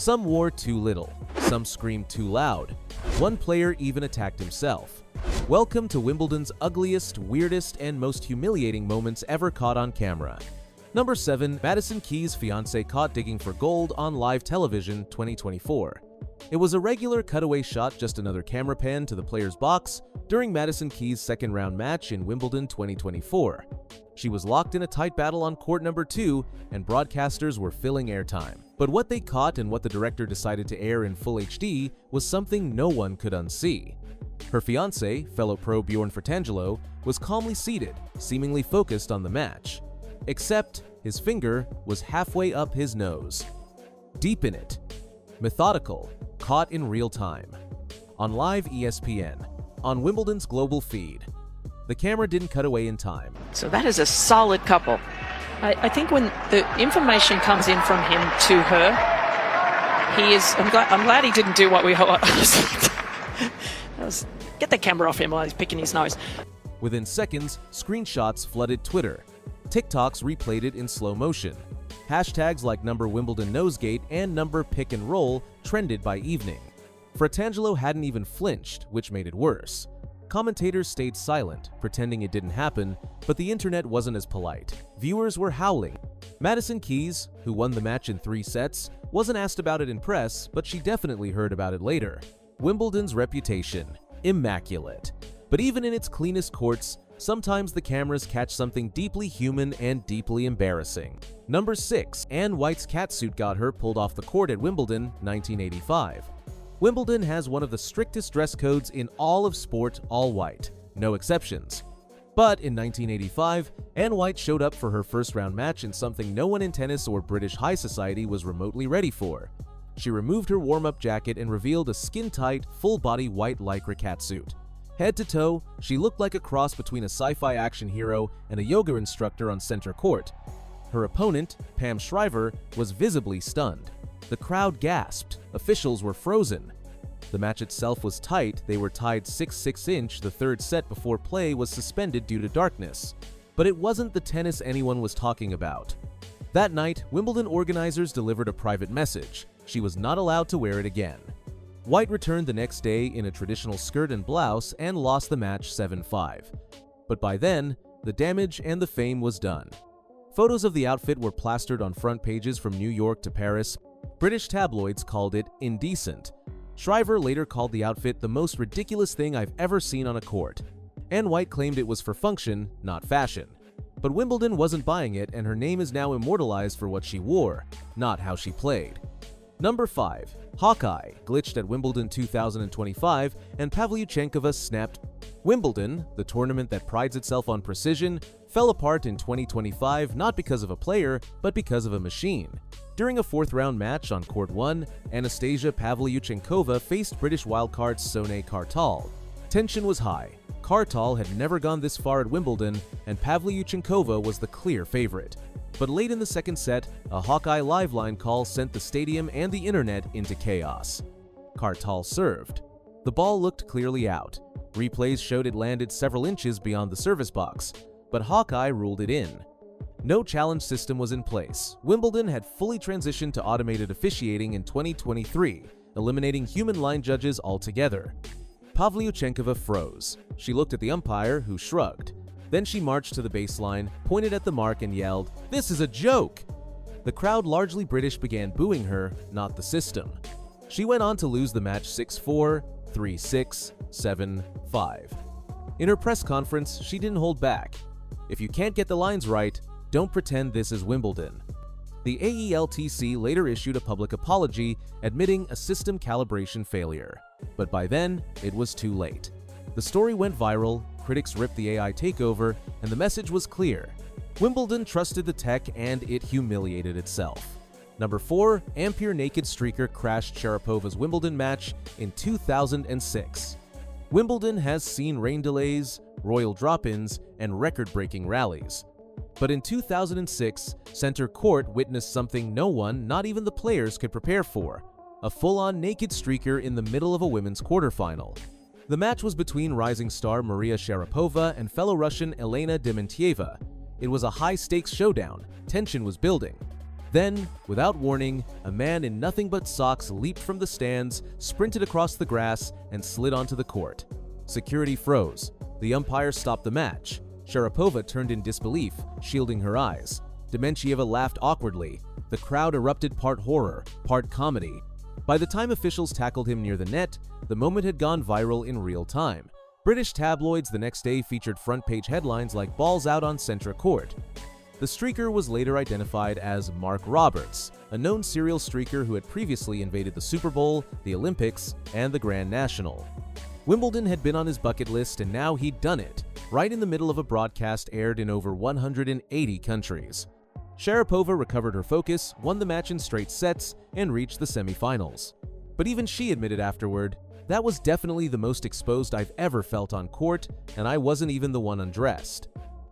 Some wore too little, some screamed too loud. One player even attacked himself. Welcome to Wimbledon's ugliest, weirdest, and most humiliating moments ever caught on camera. Number 7. Madison Keys' fiancé caught digging for gold on live television 2024. It was a regular cutaway shot, just another camera pan to the player's box during Madison Keys' second-round match in Wimbledon 2024. She was locked in a tight battle on court number 2, and broadcasters were filling airtime. But what they caught and what the director decided to air in full HD was something no one could unsee. Her fiancé, fellow pro Bjorn Fratangelo, was calmly seated, seemingly focused on the match. Except his finger was halfway up his nose. Deep in it. Methodical, caught in real time. On live ESPN, on Wimbledon's global feed. The camera didn't cut away in time. So that is a solid couple. I think when the information comes in from him to her, he is. I'm glad he didn't do what we. Get the camera off him while he's picking his nose. Within seconds, screenshots flooded Twitter. TikToks replayed it in slow motion. Hashtags like #Wimbledon Nosegate and #Pick and Roll trended by evening. Fratangelo hadn't even flinched, which made it worse. Commentators stayed silent, pretending it didn't happen, but the internet wasn't as polite. Viewers were howling. Madison Keys, who won the match in 3 sets, wasn't asked about it in press, but she definitely heard about it later. Wimbledon's reputation, immaculate. But even in its cleanest courts, sometimes the cameras catch something deeply human and deeply embarrassing. Number 6. Anne White's catsuit got her pulled off the court at Wimbledon, 1985. Wimbledon has one of the strictest dress codes in all of sport, all white, no exceptions. But in 1985, Anne White showed up for her first-round match in something no one in tennis or British high society was remotely ready for. She removed her warm-up jacket and revealed a skin-tight, full-body white lycra catsuit. Head to toe, she looked like a cross between a sci-fi action hero and a yoga instructor on center court. Her opponent, Pam Shriver, was visibly stunned. The crowd gasped. Officials were frozen. The match itself was tight. They were tied 6-6 the third set before play was suspended due to darkness. But it wasn't the tennis anyone was talking about. That night, Wimbledon organizers delivered a private message. She was not allowed to wear it again. White returned the next day in a traditional skirt and blouse and lost the match 7-5. But by then, the damage and the fame was done. Photos of the outfit were plastered on front pages from New York to Paris. British tabloids called it indecent. Shriver later called the outfit the most ridiculous thing I've ever seen on a court. Anne White claimed it was for function, not fashion. But Wimbledon wasn't buying it, and her name is now immortalized for what she wore, not how she played. Number 5. Hawkeye glitched at Wimbledon 2025 and Pavlyuchenkova snapped. Wimbledon, the tournament that prides itself on precision, fell apart in 2025 not because of a player, but because of a machine. During a 4th-round match on Court 1, Anastasia Pavlyuchenkova faced British wildcard Sone Kartal. Tension was high. Kartal had never gone this far at Wimbledon, and Pavlyuchenkova was the clear favorite. But late in the second set, a Hawkeye live line call sent the stadium and the internet into chaos. Kartal served. The ball looked clearly out. Replays showed it landed several inches beyond the service box, but Hawkeye ruled it in. No challenge system was in place. Wimbledon had fully transitioned to automated officiating in 2023, eliminating human line judges altogether. Pavlyuchenkova froze. She looked at the umpire, who shrugged. Then she marched to the baseline, pointed at the mark, and yelled, "This is a joke!" The crowd, largely British, began booing her, not the system. She went on to lose the match 6-4, 3-6, 7-5. In her press conference, she didn't hold back. If you can't get the lines right, don't pretend this is Wimbledon. The AELTC later issued a public apology, admitting a system calibration failure. But by then, it was too late. The story went viral, critics ripped the AI takeover, and the message was clear. Wimbledon trusted the tech and it humiliated itself. Number 4. Ampere naked streaker crashed Sharapova's Wimbledon match in 2006. Wimbledon has seen rain delays, royal drop-ins, and record-breaking rallies. But in 2006, center court witnessed something no one, not even the players, could prepare for: a full-on naked streaker in the middle of a women's quarterfinal. The match was between rising star Maria Sharapova and fellow Russian Elena Dementieva. It was a high-stakes showdown. Tension was building. Then, without warning, a man in nothing but socks leaped from the stands, sprinted across the grass, and slid onto the court. Security froze. The umpire stopped the match. Sharapova turned in disbelief, shielding her eyes. Dementieva laughed awkwardly. The crowd erupted, part horror, part comedy. By the time officials tackled him near the net, the moment had gone viral in real time. British tabloids the next day featured front-page headlines like "Balls out on Centre Court." The streaker was later identified as Mark Roberts, a known serial streaker who had previously invaded the Super Bowl, the Olympics, and the Grand National. Wimbledon had been on his bucket list, and now he'd done it, right in the middle of a broadcast aired in over 180 countries. Sharapova recovered her focus, won the match in straight sets, and reached the semifinals. But even she admitted afterward, "That was definitely the most exposed I've ever felt on court, and I wasn't even the one undressed."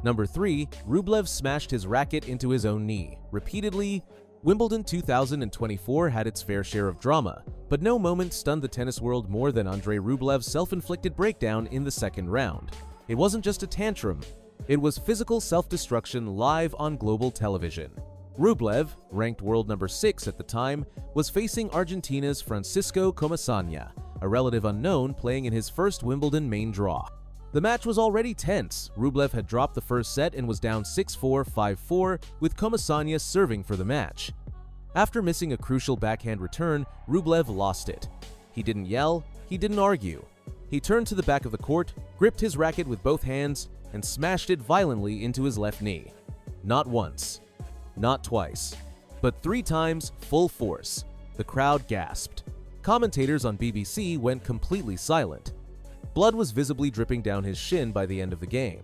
Number 3, Rublev smashed his racket into his own knee, repeatedly. Wimbledon 2024 had its fair share of drama, but no moment stunned the tennis world more than Andrei Rublev's self-inflicted breakdown in the second round. It wasn't just a tantrum, it was physical self-destruction live on global television. Rublev, ranked world number 6 at the time, was facing Argentina's Francisco Comesaña, a relative unknown playing in his first Wimbledon main draw. The match was already tense. Rublev had dropped the first set and was down 6-4, 5-4, with Comesaña serving for the match. After missing a crucial backhand return, Rublev lost it. He didn't yell, he didn't argue. He turned to the back of the court, gripped his racket with both hands, and smashed it violently into his left knee. Not once, not twice, but 3 times full force. The crowd gasped. Commentators on BBC went completely silent. Blood was visibly dripping down his shin by the end of the game.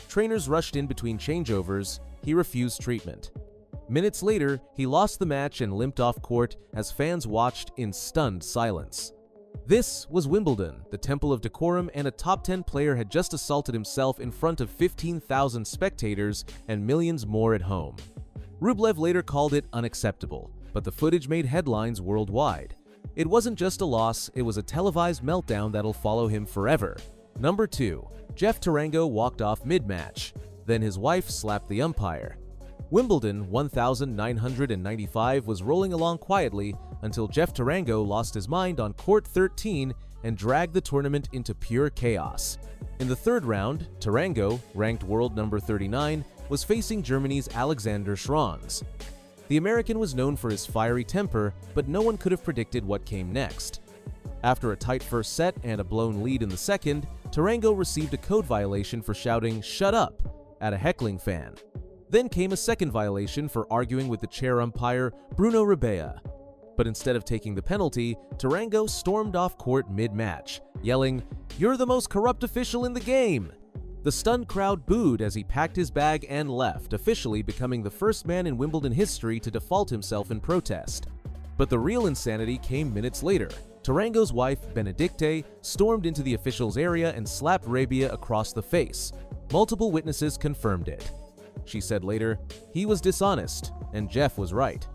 Trainers rushed in between changeovers. He refused treatment. Minutes later, he lost the match and limped off court as fans watched in stunned silence. This was Wimbledon, the temple of decorum, and a top 10 player had just assaulted himself in front of 15,000 spectators and millions more at home. Rublev later called it unacceptable, but the footage made headlines worldwide. It wasn't just a loss, it was a televised meltdown that'll follow him forever. Number 2. Jeff Tarango walked off mid-match. Then his wife slapped the umpire. Wimbledon 1995 was rolling along quietly until Jeff Tarango lost his mind on court 13 and dragged the tournament into pure chaos. In the third round, Tarango, ranked world number 39, was facing Germany's Alexander Schranz. The American was known for his fiery temper, but no one could have predicted what came next. After a tight first set and a blown lead in the second, Tarango received a code violation for shouting "shut up" at a heckling fan. Then came a second violation for arguing with the chair umpire Bruno Rebea. But instead of taking the penalty, Tarango stormed off court mid-match, yelling, "You're the most corrupt official in the game!" The stunned crowd booed as he packed his bag and left, officially becoming the first man in Wimbledon history to default himself in protest. But the real insanity came minutes later. Tarango's wife, Benedicte, stormed into the officials' area and slapped Rebea across the face. Multiple witnesses confirmed it. She said later, "He was dishonest, and Jeff was right."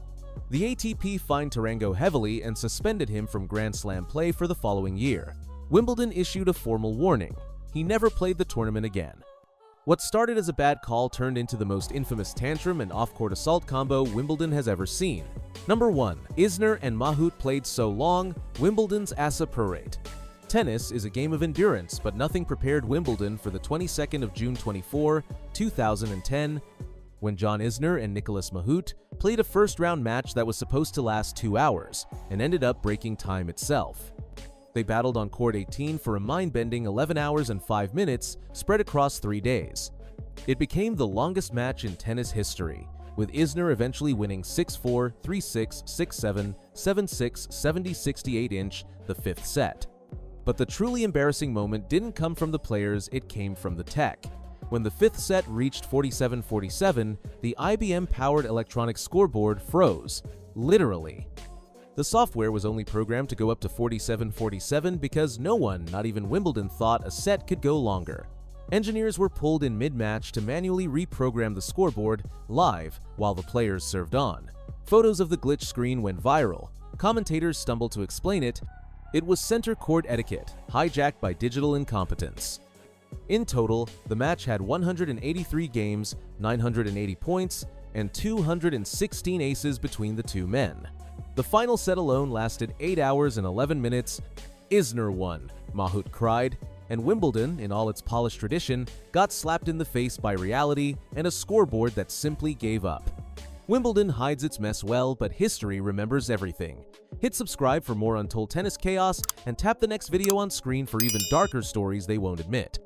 The ATP fined Tarango heavily and suspended him from Grand Slam play for the following year. Wimbledon issued a formal warning. He never played the tournament again. What started as a bad call turned into the most infamous tantrum and off-court assault combo Wimbledon has ever seen. Number 1. Isner and Mahut played so long, Wimbledon's Asa Purate. Tennis is a game of endurance, but nothing prepared Wimbledon for the 22nd of June 24, 2010, when John Isner and Nicolas Mahut played a first-round match that was supposed to last 2 hours and ended up breaking time itself. They battled on court 18 for a mind-bending 11 hours and 5 minutes spread across 3 days. It became the longest match in tennis history, with Isner eventually winning 6-4, 3-6, 6-7, 7-6, 70-68 the 5th set. But the truly embarrassing moment didn't come from the players, it came from the tech. When the 5th set reached 47-47, the IBM-powered electronic scoreboard froze, literally. The software was only programmed to go up to 47-47 because no one, not even Wimbledon, thought a set could go longer. Engineers were pulled in mid-match to manually reprogram the scoreboard live while the players served on. Photos of the glitch screen went viral. Commentators stumbled to explain it. It was center court etiquette, hijacked by digital incompetence. In total, the match had 183 games, 980 points, and 216 aces between the two men. The final set alone lasted 8 hours and 11 minutes. Isner won, Mahut cried, and Wimbledon, in all its polished tradition, got slapped in the face by reality and a scoreboard that simply gave up. Wimbledon hides its mess well, but history remembers everything. Hit subscribe for more untold tennis chaos and tap the next video on screen for even darker stories they won't admit.